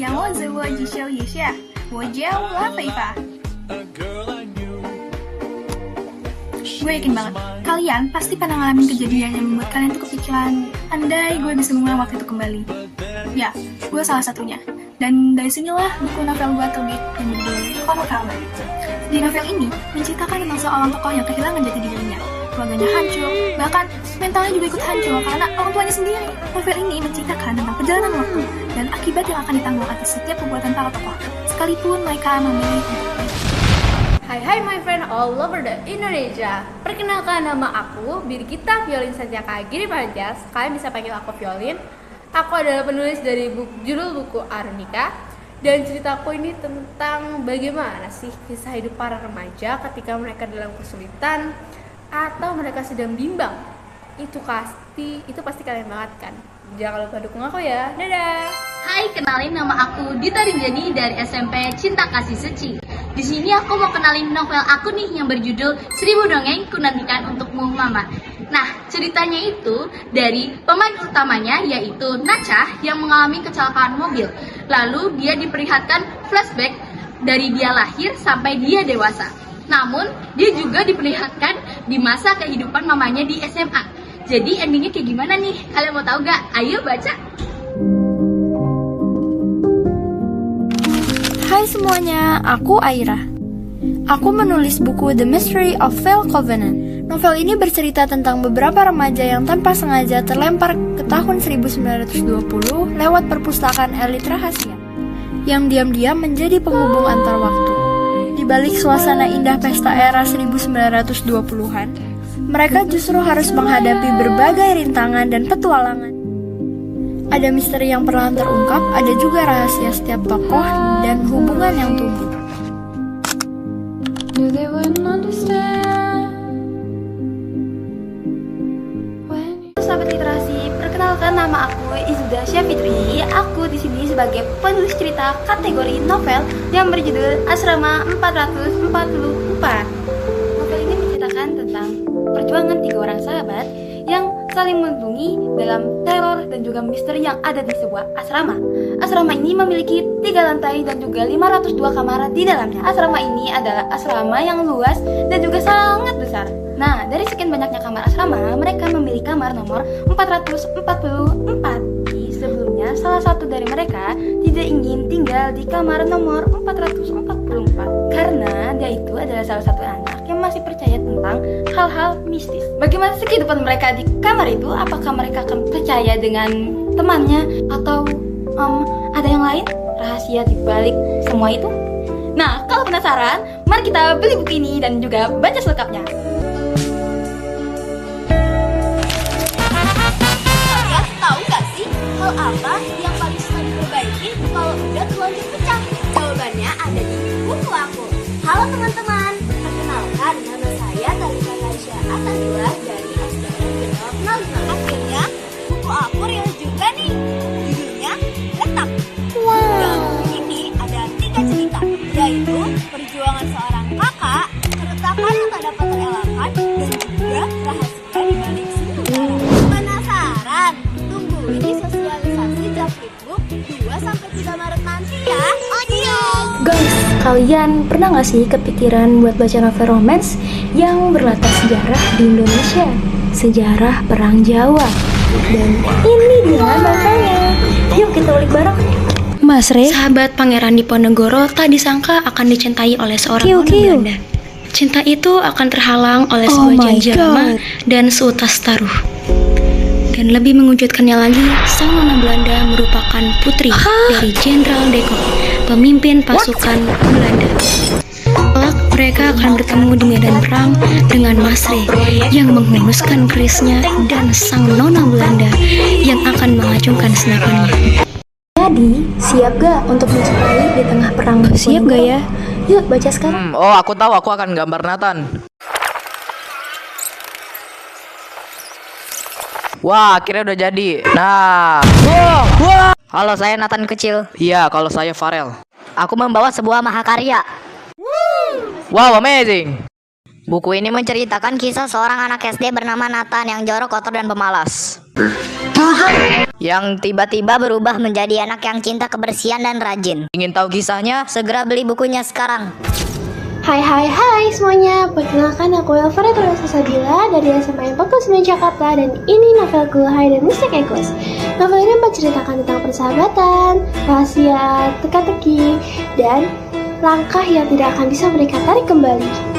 想我自我介绍一下，我叫我菲法。Gue yakin banget, kalian pasti pernah ngalamin kejadian yang membuat kalian tuh kepikiran, andai gue bisa mengulang waktu itu kembali. Ya, gue salah satunya. Dan dari sinilah buku novel gue terbit yang berjudul Konohama. Di novel ini menceritakan tentang seorang tokoh yang kehilangan jati dirinya. Keluarganya hancur, bahkan mentalnya juga ikut hancur karena orang tuanya sendiri. Novel ini menceritakan tentang perjalanan waktu dan akibat yang akan ditanggung atas setiap perbuatan para tokoh, sekalipun mereka memilih untuk Hai my friend all over the Indonesia. Perkenalkan, nama aku Birgita Violin Sanjaka Giri Panjas. Kalian bisa panggil aku Violin. Aku adalah penulis dari judul buku Arunika. Dan ceritaku ini tentang bagaimana sih kisah hidup para remaja ketika mereka dalam kesulitan atau mereka sedang bimbang. Itu pasti kalian banget kan. Jangan lupa dukung aku ya. Dadah. Hai, kenalin nama aku Dita Rinjani dari SMP Cinta Kasih Suci. Di sini aku mau kenalin novel aku nih yang berjudul 1000 Dongeng Kunantikan Untukmu Mama. Nah, ceritanya itu dari pemain utamanya yaitu Nacha yang mengalami kecelakaan mobil. Lalu dia diperlihatkan flashback dari dia lahir sampai dia dewasa. Namun, dia juga diperlihatkan di masa kehidupan mamanya di SMA. Jadi endingnya kayak gimana nih? Kalian mau tahu gak? Ayo baca! Hai semuanya, aku Aira. Aku menulis buku The Mystery of Veil Covenant. Novel ini bercerita tentang beberapa remaja yang tanpa sengaja terlempar ke tahun 1920 lewat perpustakaan elit rahasia yang diam-diam menjadi penghubung antar waktu. Di balik suasana indah pesta era 1920-an, mereka justru harus menghadapi berbagai rintangan dan petualangan. Ada misteri yang perlahan terungkap, ada juga rahasia setiap tokoh dan hubungan yang tumbuh. Sahabat literasi, perkenalkan nama aku Izuda Syafitri. Aku di sini sebagai penulis cerita kategori novel yang berjudul Asrama 444. Novel ini menceritakan tentang perjuangan 3 orang sahabat yang saling melindungi dalam teror dan juga misteri yang ada di sebuah asrama. Asrama ini memiliki 3 lantai dan juga 502 kamar di dalamnya. Asrama ini adalah asrama yang luas dan juga sangat besar. Nah, dari sekian banyaknya kamar asrama, mereka memilih kamar nomor 444. Sebelumnya, salah satu dari mereka tidak ingin tinggal di kamar nomor 444 karena dia itu adalah salah satu anak yang masih percaya tentang hal-hal mistis. Bagaimana sih kehidupan mereka di kamar itu? Apakah mereka akan percaya dengan temannya atau ada yang lain? Rahasia di balik semua itu? Nah, kalau penasaran, mari kita beli buku ini dan juga baca selengkapnya. Kalian tahu gak sih hal apa yang paling susah diperbaiki kalau udah terlanjur pecah? Jawabannya ada di buku aku. Halo teman-teman, perkenalkan nama saya Talita Tasya Atanila dari SDN General 05. Akhirnya buku aku rilis juga nih. Judulnya Letak. Dalam buku ini ada 3 cerita, yaitu perjuangan seorang kakak, keretakan yang tak dapat terelakkan, dan juga rahasia di balik sejarah. Penasaran? Tunggu ini sosialisasi Jakpritbook 2-3 Maret nanti ya. Guys, kalian pernah gak sih kepikiran buat baca novel romance yang berlatar sejarah di Indonesia? Sejarah Perang Jawa. Dan ini dia novelnya. Yuk kita ulik bareng. Mas Re, sahabat Pangeran Diponegoro tak disangka akan dicintai oleh seorang nona Belanda. Cinta itu akan terhalang oleh sebuah janji lama dan seutas taruh. Dan lebih mengejutkannya lagi, sang nona Belanda merupakan putri dari Jenderal De Kock, pemimpin pasukan Belanda. Kelak mereka akan bertemu di medan perang dengan Mas Re yang menghunuskan kerisnya dan sang nona Belanda yang akan mengacungkan senapannya. Jadi, siap gak untuk mencintai di tengah perang? Siap gak ya? Yuk baca sekarang. Oh, aku tahu, aku akan gambar Nathan. Wah, akhirnya udah jadi. Nah. Wah. Halo, saya Nathan kecil. Iya, kalau saya Farel. Aku membawa sebuah mahakarya. Wow, amazing. Buku ini menceritakan kisah seorang anak SD bernama Nathan yang jorok, kotor, dan pemalas. yang tiba-tiba berubah menjadi anak yang cinta kebersihan dan rajin. Ingin tahu kisahnya? Segera beli bukunya sekarang. Hai semuanya, perkenalkan aku Elvira Teresa Sabila dari SMA 49 Jakarta dan ini novelku Hai dan Mystic Echoes. Novel ini menceritakan tentang persahabatan, rahasia, teka-teki, dan langkah yang tidak akan bisa mereka tarik kembali.